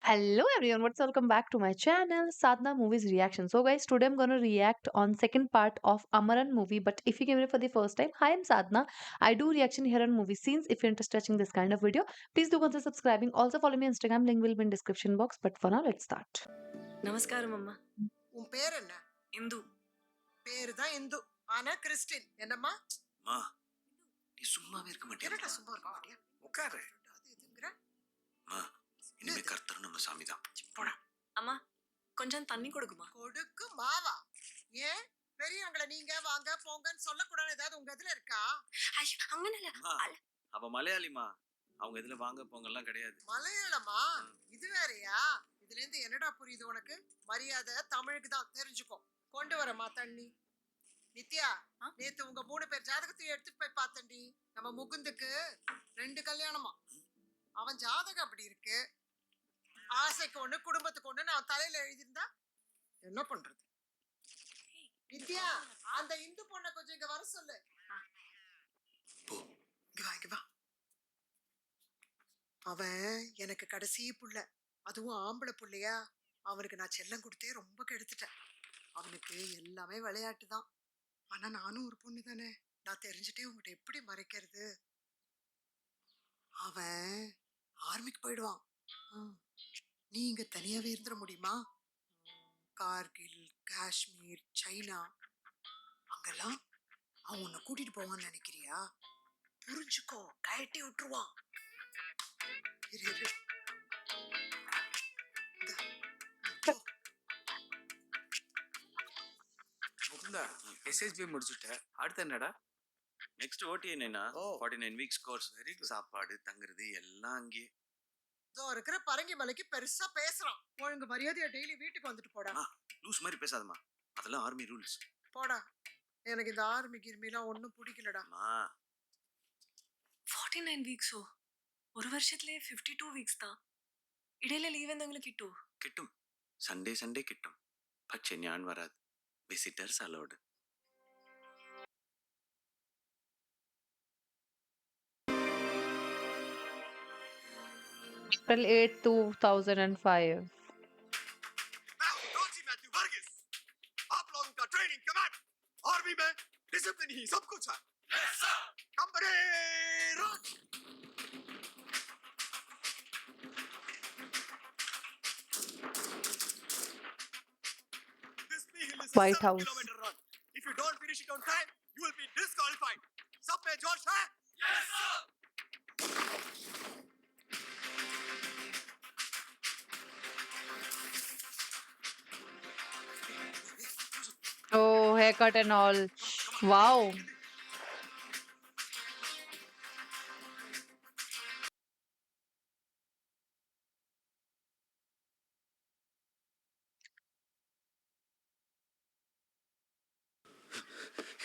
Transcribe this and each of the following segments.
Hello everyone, what's welcome back to my channel Sadhna Movies Reaction. So guys, today I'm gonna react on second part of Amaran movie. But if you came here for the first time, hi, I'm Sadhna. I do reaction here on movie scenes. If you're interested in watching this kind of video, please do consider subscribing. Also follow me on Instagram, link will be in description box. But for now, let's start. நமஸ்காரம் அம்மா. உன் பேர் என்ன? இந்து. பேரு தான் இந்து, ஆனா Christian. என்னம்மா? மா நீ சும்மாவே இருக்க மாட்டியா? என்னடா சும்மா இருக்க மாட்டியா? உட்காரு. அது இதுங்கற. மா இனிமே கர்த்தர் நம்ம சாமி தான். போடா. அம்மா கொஞ்சம் தண்ணி கொடுக்குமா? கொடுக்கு மாவா? ஏன் பெரியவங்கள நீங்க வாங்க போங்கன்னு சொல்லக்கூடாது ஏதாவது உங்க இதுல இருக்கா? ஐயோ அங்கனல. மா, அவ மலையாளிமா. அவங்க இதுல வாங்க போங்கலாம் கிடையாது. மலையாளமா? இது வேறயா? இதுல இருந்து என்னடா புரியுது உனக்கு? மரியாதை தமிழுக்கு தான், தெரிஞ்சுக்கோ. கொண்டு வரமா தண்ணி. நித்யா, நேத்து உங்க 3 பேர் ஜாதகத்தையும் எடுத்துட்டு போய் பார்த்தேன்டி. நம்ம முகுந்துக்கு 2 கல்யாணமா. அவன் ஜாதகம் அப்படி இருக்கு. ஆசைக்கு ஒண்ணு குடும்பத்துக்கு ஒண்ணு நான் தலையில எழுதியிருந்தா என்ன பண்றது? நித்யா, அந்த இந்து பொண்ணை கொஞ்சம் இங்க வர சொல்லு. போ. இங்க வா. அவன் எனக்கு கடைசி புள்ள, அதுவும் ஆம்பளை புள்ளையா. அவனுக்கு நான் செல்லம் கொடுத்தே ரொம்ப கெடுத்துட்டேன். அவனுக்கு எல்லாமே விளையாட்டு தான். ஆனா நானும் ஒரு பொண்ணு தானே, நான் தெரிஞ்சுட்டே உங்ககிட்ட எப்படி மறைக்கிறது? அவன் ஆர்மிக்கு போயிடுவான். நீங்க தனியாவே இருந்துட முடியுமா? கார்கில், காஷ்மீர், சைனா அங்கெல்லாம் அவன் உன்னை கூட்டிட்டு போவான்னு நினைக்கிறியா? புரிஞ்சுக்கோ, கயட்டி விட்டுருவான். இரு, இரு. இந்தா, போ. முகுந்தா எஸ்எஸ்பி முடிச்சுட்ட, அடுத்து என்னடா? நெக்ஸ்ட் ஓடி என்னன்னா ஓ. 49 வீக்ஸ் கோர்ஸ். Very good. சாப்பாடு தங்குறது எல்லாம் அங்கே. இதோ இருக்கிற பரங்கி மலைக்கு பெருசா பேசுறான். ஒழுங்கு மரியாதையா டெய்லி வீட்டுக்கு வந்துட்டு போடா. லூஸ் மாதிரி பேசாதம்மா. அதெல்லாம் ஆர்மி ரூல்ஸ். போடா. எனக்கு இந்த ஆர்மி கிர்மிலாம் ஒன்றும் பிடிக்கலடா. மா 49 വീക്സോ? ഒരു വർഷത്തിലെ 52 വീക്സ് താ. ഇടയിലെ ലീവ് എന്തെങ്കിലും കിട്ടോ? കിട്ടും. സൺഡേ കിട്ടും. പക്ഷെ ഞാൻ വരാത്. Visitors allowed. April 8, 2005. Mathew Varghese, आप लोगों का ट्रेनिंग कमांड आर्मी में डिसिप्लिन ही सब कुछ है। Yes sir. Company run. This hill is a White 7 House. kilometer run. If you don't finish it on time, you will be disqualified. सब में जोश है? Yes sir. Oh, haircut and all. Wow.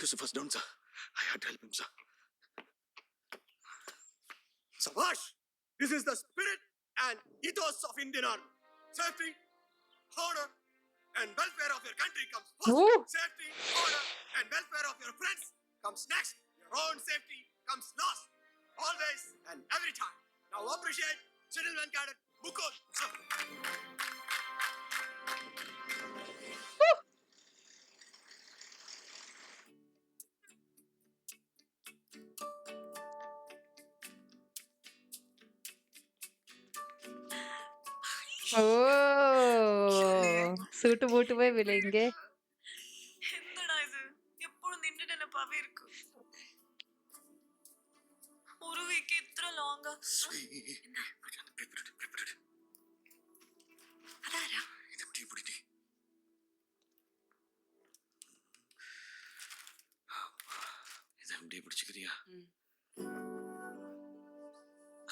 Yusuf was down, sir. I had to help him, sir. Sabash! This is the spirit and ethos of Indian Army. Safety, honor, and welfare of your country comes first. Woo! Safety, honor, and welfare of your friends comes next. Your own safety comes last. Always and every time. Now appreciate Gentleman Cadet Mukul. Oh, suit boot में मिलेंगे. എന്തടാ ഇത്? എപ്പോഴും നിന്റെ നെനപ്പാവേ ഇരിക്കും. ഒരു week ഇത്ര long. അതാരാ? ഇത് ടീ പിടിടി. ഇത് എംഡി പിടിച്ചിരിയാ.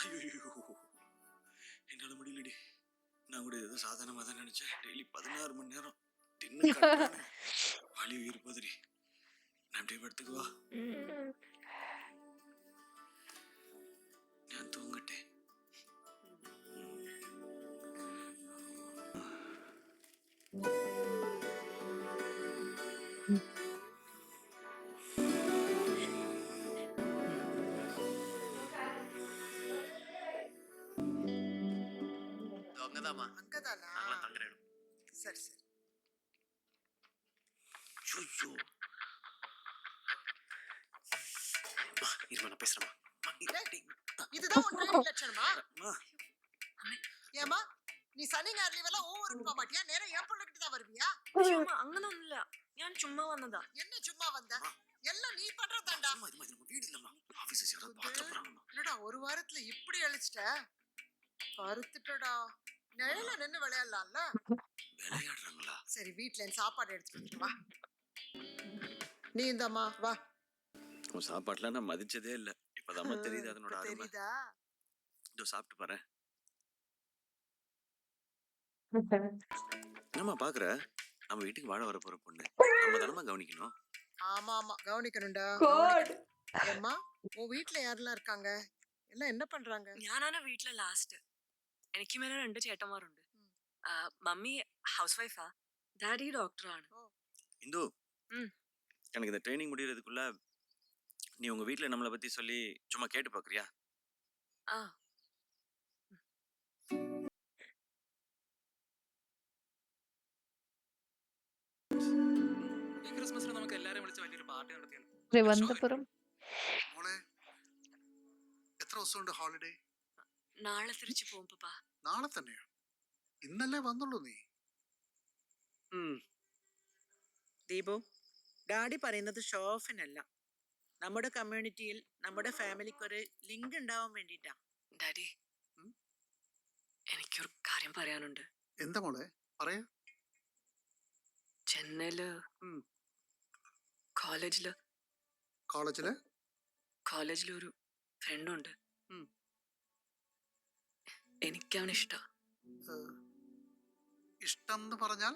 ஐயோ, என்னால முடியலடி. நான் கூட ஏதோ சாதாரணமாக தான் நினைச்சேன். டெய்லி 16 மணி நேரம் தின்னு வலி உயிர் போதுடி. நான் அப்படியே படுத்துக்குவா. ഞാൻ തൂങ്ങട്ടെ. దొంగదమ్మ அங்கதாம்மா. அங்கதானா? நாங்களாம் தங்குற இடம். சரி சரி. ஐயோ. இருமா நான் பேசுறேம்மா. இதுதான் உன் ட்ரைனிங் லட்சணமா? அம்மா. ஏமா நீ சனி ஞாயிறு லீவ் எல்லாம் ஊருக்கு போக மாட்டியா? நேரா என் பிள்ளைகிட்ட தான் வருவியா? അയ്യോ അമ്മ അങ്ങനൊന്നുമില്ല ഞാൻ ചുമ്മാ വന്നതാ. என்ன சும்மா வந்த? எல்லாம் நீ பண்றதாண்டா. சும்மா இது நம்ம வீடு இல்லம்மா. ஆபீசர்ஸ் யாராவது பார்க்க போறாங்கம்மா. என்னடா ஒரு வாரத்துல இப்படி அழிச்சிட்ட? பருத்துட்டடா. நிழல நின்னு விளையாடலாம்ல? விளையாடுறாங்களா? சரி வீட்ல இருந்து சாப்பாடு எடுத்துட்டு வந்துட்டு வா. நீ இந்தம்மா வா. உன் சாப்பாட்டுல நான் மதிச்சதே இல்ல. இப்பதான் தெரியுது அதனோட இப்ப அருமை. தெரியுதா? இதோ சாப்பிட்டு பாரு. என்னம்மா பாக்குற? நம்ம வீட்டுக்கு வாழ வர போற பொண்ணு. நம்ம தானமா கவனிக்கணும். ஆமா ஆமா கவனிக்கணும்டா. God. ஏம்மா உன் வீட்ல யாரெல்லாம் இருக்காங்க? எல்லாம் என்ன பண்றாங்க? ഞാനാണ് വീട്ടിലെ ലാസ്റ്റ്. എനിക്ക് മേലെ 2 ചേട്ടന്മാരുണ്ട്. മമ്മി ഹൗസ് വൈഫാ, ഡാഡി ഡോക്ടറാണ്. இந்து ம். எனக்கு இந்த ட்ரைனிங் முடியறதுக்குள்ள நீ உங்க வீட்ல நம்மளை பத்தி சொல்லி சும்மா கேட்டு பாக்குறியா? ആ ഈ ക്രിസ്മസിന് നമുക്ക് എല്ലാരെയും വിളിച്ച് വലിയൊരു പാർട്ടി നടത്തിയാലോ? Trivandrum. മോളെ എത്ര ദിവസമുണ്ട് ഹോളിഡേ? നാളെ തിരിച്ചു പോകും പപ്പാ. നാളെ തന്നെയോ? ഇന്നല്ലേ വന്നുള്ളൂ നീ. ദീപു, ഡാഡി പറയുന്നത് ഷോ ഓഫിനല്ല, നമ്മുടെ കമ്മ്യൂണിറ്റിയിൽ നമ്മുടെ ഫാമിലിക്ക് ഒരു ലിങ്ക് ഉണ്ടാവാൻ വേണ്ടിട്ടാ. ഡാഡി എനിക്കൊരു കാര്യം പറയാനുണ്ട്. എന്താ മോളെ പറയാ? ചെന്നൈയില് കോളേജില് കോളേജില് കോളേജിലൊരു ഫ്രണ്ടുണ്ട്. എനിക്കാണ് ഇഷ്ടം. ഇഷ്ടം എന്ന് പറഞ്ഞാൽ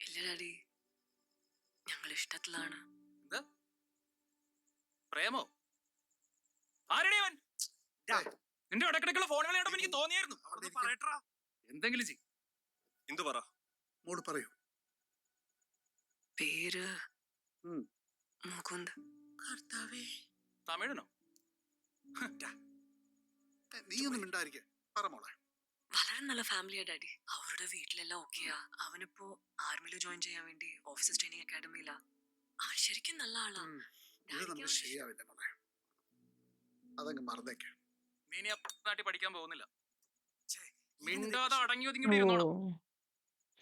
ഇല്ല ഡാഡി, ഞങ്ങൾ ഇഷ്ടത്തിലാണ്. എന്ത്? പ്രേമോ? ആരെടി അവൻ? നിന്റെ ഇടക്കിടക്കുള്ള ഫോൺ വിളി കണ്ടപ്പോ എനിക്ക് തോന്നിയായിരുന്നു. അവിടെ പറയട്ടാ. എന്തെങ്കിലും ചെയ്. എന്തു പറ മോള് പറയൂ. പേര് മുകുന്ദ്. കർത്താവേ തമിഴനോ? നീ ഒന്നും മിണ്ടായിരിക്കെ. പറ മോളെ. വളരെ നല്ല ഫാമിലിയാ ഡാഡി. അവരുടെ വീട്ടിലെല്ലാം ഓക്കെയാ. അവനിപ്പോ ആർമിയിൽ ജോയിൻ ചെയ്യാൻ വേണ്ടി ഓഫീസേഴ്സ് ട്രെയിനിങ് അക്കാഡമിയിലാ. അവൻ ശരിക്കും നല്ല ആളാ. ഇത് നമുക്ക് ശരിയാവില്ല മോളെ. അതങ്ങ് മറന്നേക്ക്. നീ ഇനി ആ നാട്ടിൽ പഠിക്കാൻ പോകുന്നില്ല. മിണ്ടാതെ അടങ്ങി ഒതുങ്ങി ഇരുന്നോളൂ. Oh.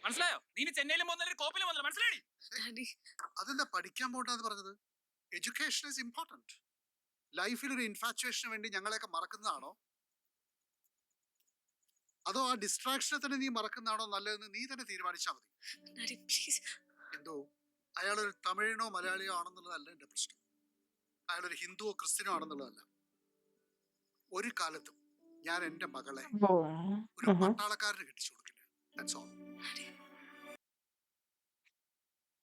മനസ്സിലായോ? നീ ഇനി ചെന്നൈയിലും പോകുന്നില്ല, കോപ്പിലും പോകുന്നില്ല. മനസ്സിലായി? ഡാഡി അതെന്താ പഠിക്കാൻ പോകണ്ടെന്ന് പറഞ്ഞത്? Education is important. ലൈഫിൽ ഒരു ഇൻഫാച്വേഷന് വേണ്ടി ഞങ്ങളെയൊക്കെ മറക്കുന്നതാണോ, അതോ ആ ഡിസ്ട്രാക്ഷനെ തന്നെ നീ മറക്കുന്നതാണോ നല്ലതെന്ന് നീ തന്നെ തീരുമാനിച്ചാൽ മതി. Daddy please. എന്തോ അയാളൊരു തമിഴനോ മലയാളിയോ ആണെന്നുള്ളതല്ല എന്റെ പ്രശ്നം. അയാളൊരു ഹിന്ദുവോ ക്രിസ്ത്യനോ ആണെന്നുള്ളതല്ല. ഒരു കാലത്തും ഞാൻ എന്റെ മകളെ ഒരു പട്ടാളക്കാരന് കെട്ടിച്ചു കൊടുക്കില്ല. That's all.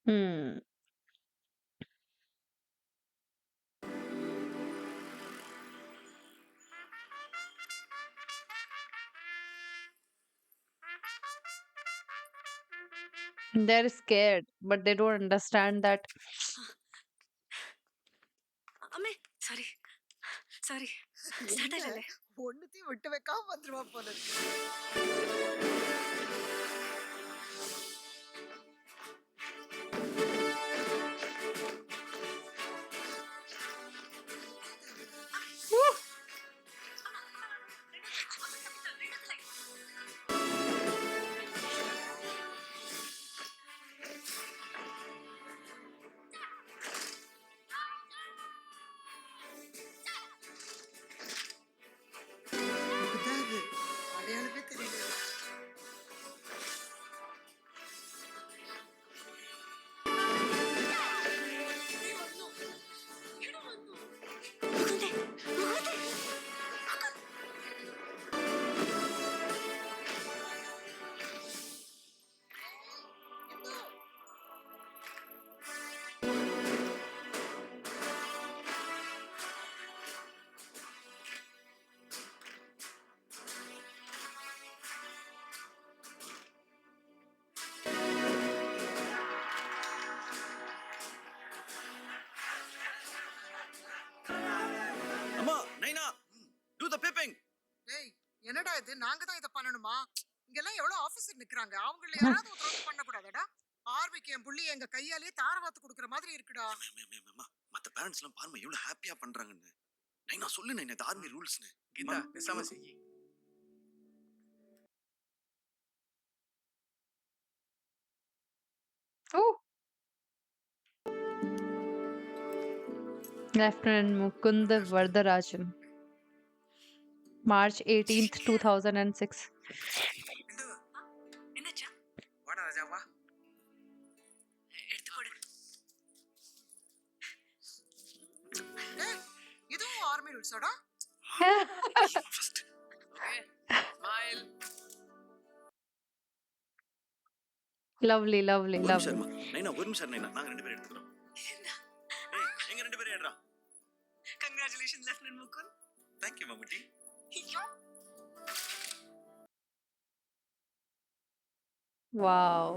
Hmm. They're scared, but they don't understand that. അമ്മേ സോറി സോറി. സ്റ്റാർട്ട് ആയില്ലേ? ஒண்ணுத்தையும் விட்டு வைக்காம வந்துருவா போல இருக்கு. இதுதான் இது. அடையாளமே தெரியல. அம்மா நைனா do the peeping. டேய் என்னடா இது? நாங்க தான் இதை பண்ணணுமா? இங்கெல்லாம் எவ்வளவு ஆபீசர் நிக்கறாங்க, அவங்கள யாராவது ஒருத்தர் வந்து பண்ணக்கூடாதாடா? ஆர்மிக்கு என் புள்ளி எங்க கையாலேயே தாரவாத்து கொடுக்குற மாதிரி இருக்குடா. அம்மா, மத்த பேரண்ட்ஸ் எல்லாம் பாருமா எவ்வளவு ஹாப்பியா பண்றாங்கன்னு. நைனா சொல்லு நைனா, இது ஆர்மி ரூல்ஸ்னு. கீதா பேசாம செய். Oh, Lieutenant Mukund Vardarajan, March 18th, 2006. என்னாச்சா? வாடா ராஜா வா. எடுத்து போடு. டேய், இதுவும் ஆர்மி ரூல்ஸாடா? First okay. Smile. Lovely, lovely, ஒரு lovely. நிமிஷம் நைனா, ஒரு நிமிஷம் நைனா, நாங்க ரெண்டு பேரும் எடுத்துக்கிறோம். ஏய், எங்க ரெண்டு பேரும் ஏடுறா. Congratulation lieutenant Mukund. Thank you Mammootty. Wow.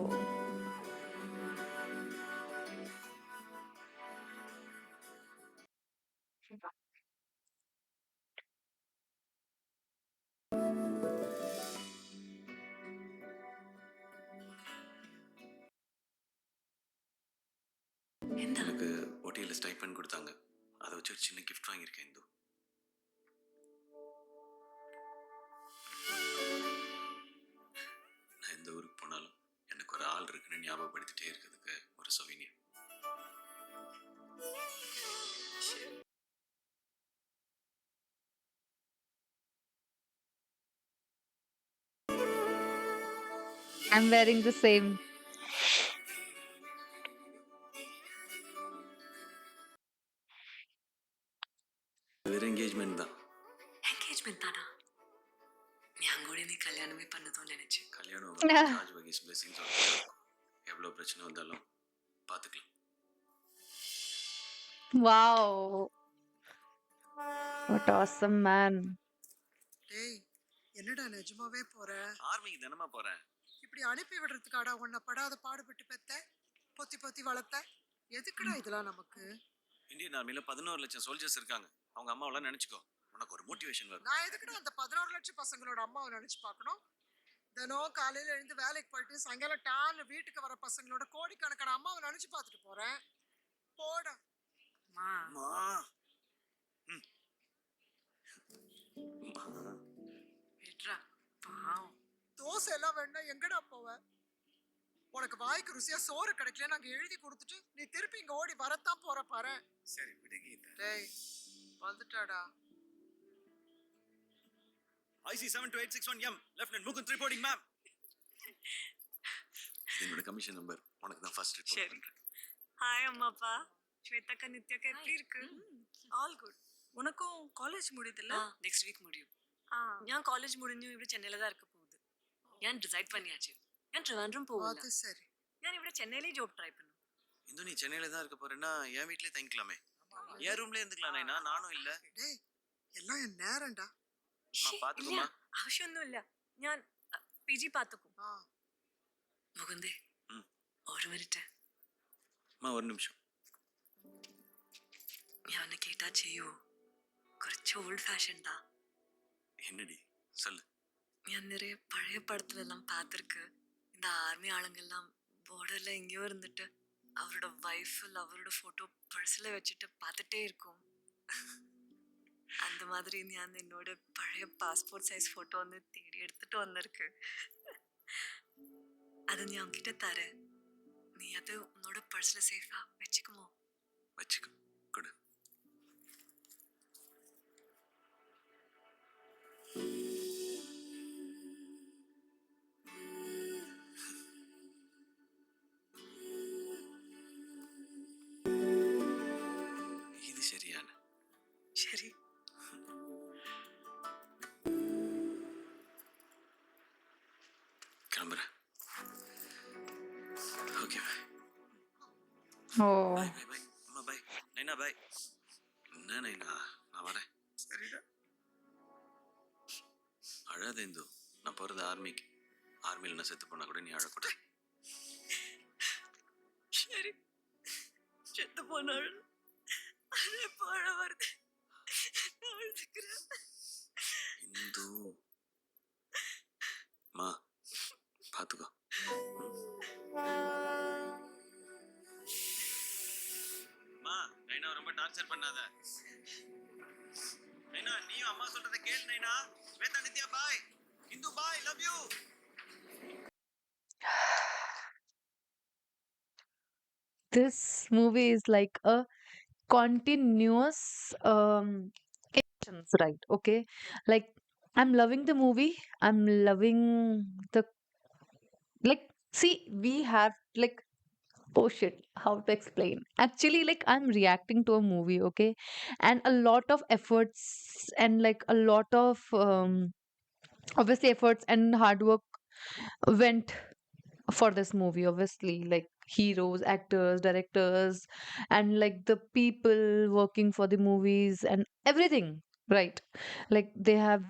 என்ன? எனக்கு ஓட்டியில ஸ்டைப்பண்ட் கொடுத்தாங்க. அதை வச்சு ஒரு சின்ன கிஃப்ட் வாங்கியிருக்கேன் இந்து. நான் எந்த ஊருக்கு போனாலும் எனக்கு ஒரு ஆள் இருக்குன்னு ஞாபகப்படுத்திட்டே இருக்கிறதுக்கு ஒரு souvenir. I'm wearing the same. வேற என்கேஜ்மெண்ட் தான். என்கேஜ்மெண்ட் தானா? நான் கூட நீ கல்யாணமே பண்ணதும் நினைச்சேன். கல்யாணம் ஜார்ஜ் வகீஸ் பிளெஸிங்ஸ் எவ்வளோ பிரச்சனை வந்தாலும் பார்த்துக்கலாம். Wow. What awesome man. டேய், என்னடா நிஜமாவே போற? ஆர்மிக்கு தினமா போறேன். இப்படி அனுப்பி விடுறதுக்காடா உன்னை படாத பாடுபட்டு பெத்த, பொத்தி பொத்தி வளர்த்த? எதுக்குடா இதெல்லாம் நமக்கு? இந்தியன் ஆர்மில 11 லட்சம் சோல்ஜர்ஸ் இருக்காங்க. அவங்க அம்மாவெல்லாம் நினைச்சுக்கோ, உனக்கு ஒரு மோட்டிவேஷன் வரும். நான் எதுக்குடா அந்த 11 லட்சம் பசங்களோட அம்மாவை நினைச்சு பார்க்கணும்? தினம் காலையில எழுந்து வேலைக்கு போயிட்டு சாயங்காலம் டான்னு வீட்டுக்கு வர பசங்களோட கோடிக்கணக்கான அம்மாவை நினைச்சு பார்த்துட்டு போறேன். போடா. அம்மா, அம்மா. ம். அம்மா. விட்றா. பாவம். தோசை எல்லாம் வேணா எங்கடா போவ? உனக்கு வாய்க்கு ருசியா சோறு கிடைக்கல நாங்க எழுதி கொடுத்துட்டு நீ திருப்பி இங்க ஓடி வரத்தான் போற பாரு. சரி விடு கீதா. டேய், வந்துட்டாடா. IC 72861M lieutenant Mukund reporting ma'am. இது என்னோட கமிஷன் நம்பர். உனக்கு தான் ஃபர்ஸ்ட் ரிப்போர்ட் சரி. பண்றேன். ஹாய் அம்மாப்பா. ஸ்வேதாக்கா நித்யாக்கா எப்படி இருக்கு? All good. உனக்கும் காலேஜ் முடியுதுல்ல? நெக்ஸ்ட் வீக் முடியும். ഞാൻ കോളേജ് മുടിഞ്ഞു ഇവിടെ ചെന്നൈയിലതാ ഇരിക്ക പോകുന്നത്. ഞാൻ ഡിസൈഡ് பண்ணியாச்சு. ഞാൻ ട്രിവാൻഡ്രം போகல. அது சரி. ഞാൻ ഇവിടെ ചെന്നൈയിலே ஜாப் ட்ரை பண்ணு. இந்து நீ சென்னையில தான் இருக்க போறேன்னா என் வீட்லயே தங்கிக்கலாமே. என் ரூம்ல இருந்துக்கலாம் நைனா, நானும் இல்ல. டேய், எல்லாம் என் நேரம்டா. பாத்துக்கோமா. ആവശ്യമൊന്നുമില്ല. ഞാൻ പിജി പാത്തുക്കും. ஆ, മുകുന്ദേ. ம். ഒരു മിനിറ്റ്. அம்மா ஒரு நிமிஷம். ഞാൻ ഒന്ന് കേട്ടാ ചെയ്യൂ. കുറച്ച് ഓൾഡ് ഫാഷൻ தான். என்னடி சொல்லு. ഞാൻ நிறைய പഴയ പടത്തിലെല്ലാം பார்த்திருக்கு. இந்த ஆர்மி ஆளுங்கெல்லாம் பார்டர்ல எங்கேயோ இருந்துட்டு அவரோட வைஃபில் அவரோட ഫോട്ടോ பர்ஸில் வச்சுட்டு பார்த்துட்டே இருக்கும். அந்த மாதிரி ഞാൻ എന്നോട് പഴയ പാസ്പോർട്ട് സൈസ് ഫോട്ടോ ഒന്ന് തേടി എടുത്തിട്ട് വന്നിருக்கு. അത് ഞാൻ ഉன்கிட்ட தரேன். நீ அது உன்னோட பர்ஸில் சேஃபா வச்சுக்குமோ? வச்சுக்கோ, கொடு. இது சரியான. சரி. கிளம்புறேன். Okay bye. Oh. Bye bye bye. அம்மா பை. நைனா பை. என்ன நைனா, நான் வரேன். சரிடா. அழாத இந்து. நான் போறது ஆர்மிக்கு. ஆர்மியில் நான் செத்து போனா கூட நீ அழக்கூடாது. சரி. செத்து போனாலும் அது எப்போ அழ வருது? நான் அழுதுக்கிறேன். இந்து. அம்மா பார்த்துக்கோ. அம்மா, நைனா ரொம்ப டார்ச்சர் பண்ணாத. நைனா, நீயும் அம்மா சொல்றத கேளு நைனா. Shweta, Nithya bye. Indu bye, love you. This movie is like a continuous actions, right? Okay, like I'm loving the movie. I'm loving the like. See, we have like, oh shit, how to explain? Actually, like I'm reacting to a movie, okay, and a lot of efforts and like a lot of obviously efforts and hard work went for this movie, obviously, like heroes, actors, directors, and like the people working for the movies and everything, right? Like they have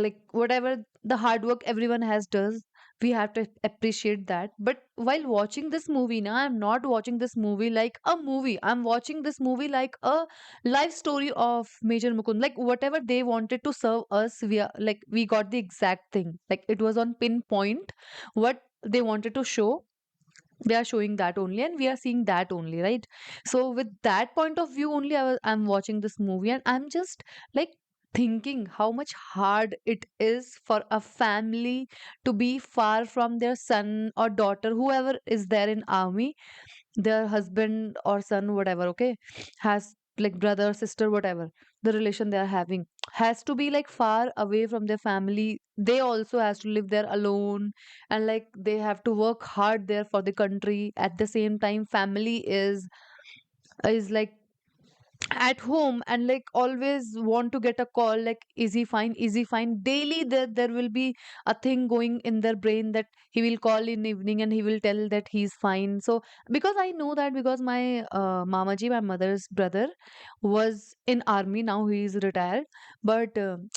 like whatever the hard work everyone has does, we have to appreciate that. But while watching this movie now, I'm not watching this movie like a movie, I'm watching this movie like a life story of Major Mukund. Like whatever they wanted to serve us, we are like we got the exact thing, like it was on pinpoint. What they wanted to show, they are showing that only, and we are seeing that only, right? So with that point of view only, I'm watching this movie, and I'm just like thinking how much hard it is for a family to be far from their son or daughter, whoever is there in army, their husband or son, whatever, okay, has like brother, sister, whatever the relation they are having, has to be like far away from their family. They also has to live there alone, and like they have to work hard there for the country. At the same time, family is like at home and like always want to get a call like, is he fine, is he fine? Daily there will be a thing going in their brain that he will call in evening and he will tell that he's fine. So because I know that, because my mamaji, my mother's brother, was in army, now he is retired. But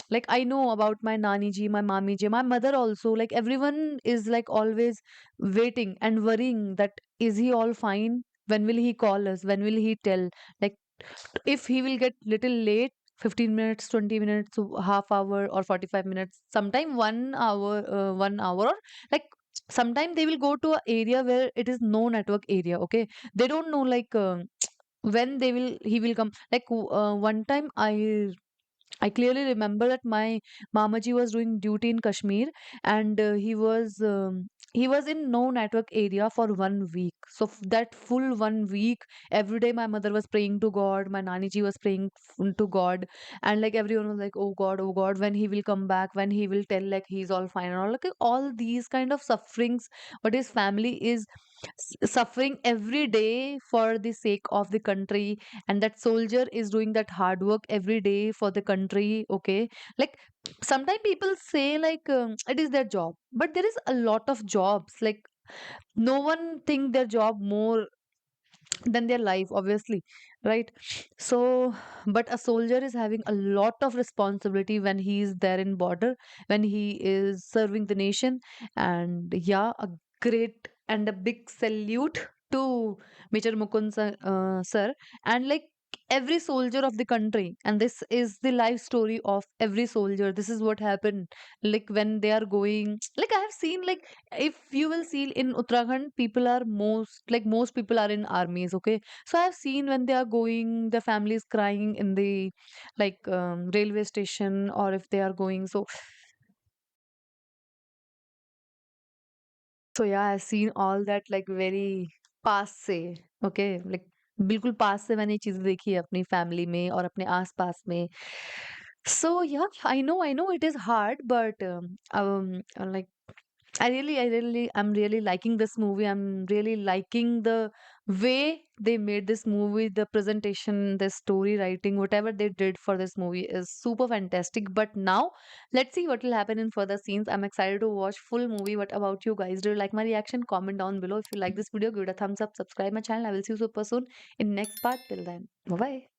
like I know about my nani ji, my mami ji, my mother also, like everyone is like always waiting and worrying that is he all fine, when will he call us, when will he tell, like if he will get little late, 15 minutes, 20 minutes, half hour or 45 minutes, sometime 1 hour, 1 hour, or like sometime they will go to a area where it is no network area, okay, they don't know like when they will he will come. Like one time I clearly remember that my Mamaji was doing duty in Kashmir, and he was in no network area for 1 week. So that full 1 week, every day my mother was praying to God, my Nani ji was praying to God, and like everyone was like, oh God, when he will come back, when he will tell like he's all fine and all, like all these kind of sufferings, what his family is suffering every day for the sake of the country, and that soldier is doing that hard work every day for the country, okay. Like sometimes people say like it is their job, but there is a lot of jobs, like no one think their job more than their life, obviously, right? So but a soldier is having a lot of responsibility when he is there in border, when he is serving the nation. And yeah, a great and a big salute to Major Mukund sir, and like every soldier of the country. And this is the life story of every soldier. This is what happened, like when they are going, like I have seen, like if you will see in Uttarakhand, people are most people are in armies, okay. So I've seen when they are going, the family is crying in the like railway station, or if they are going. So yeah, I've seen all that like very पास से, okay, like बिल्कुल पास से मैंने ये चीजें देखी है अपनी family में और अपने आसपास में. So yeah, I know it is hard, but like I'm really liking this movie. I'm really liking the way they made this movie, the presentation, the story writing, whatever they did for this movie is super fantastic. But now, let's see what will happen in further scenes. I'm excited to watch full movie. What about you guys? Do you like my reaction? Comment down below. If you like this video, give it a thumbs up, subscribe my channel. I will see you super soon in next part. Till then, bye bye.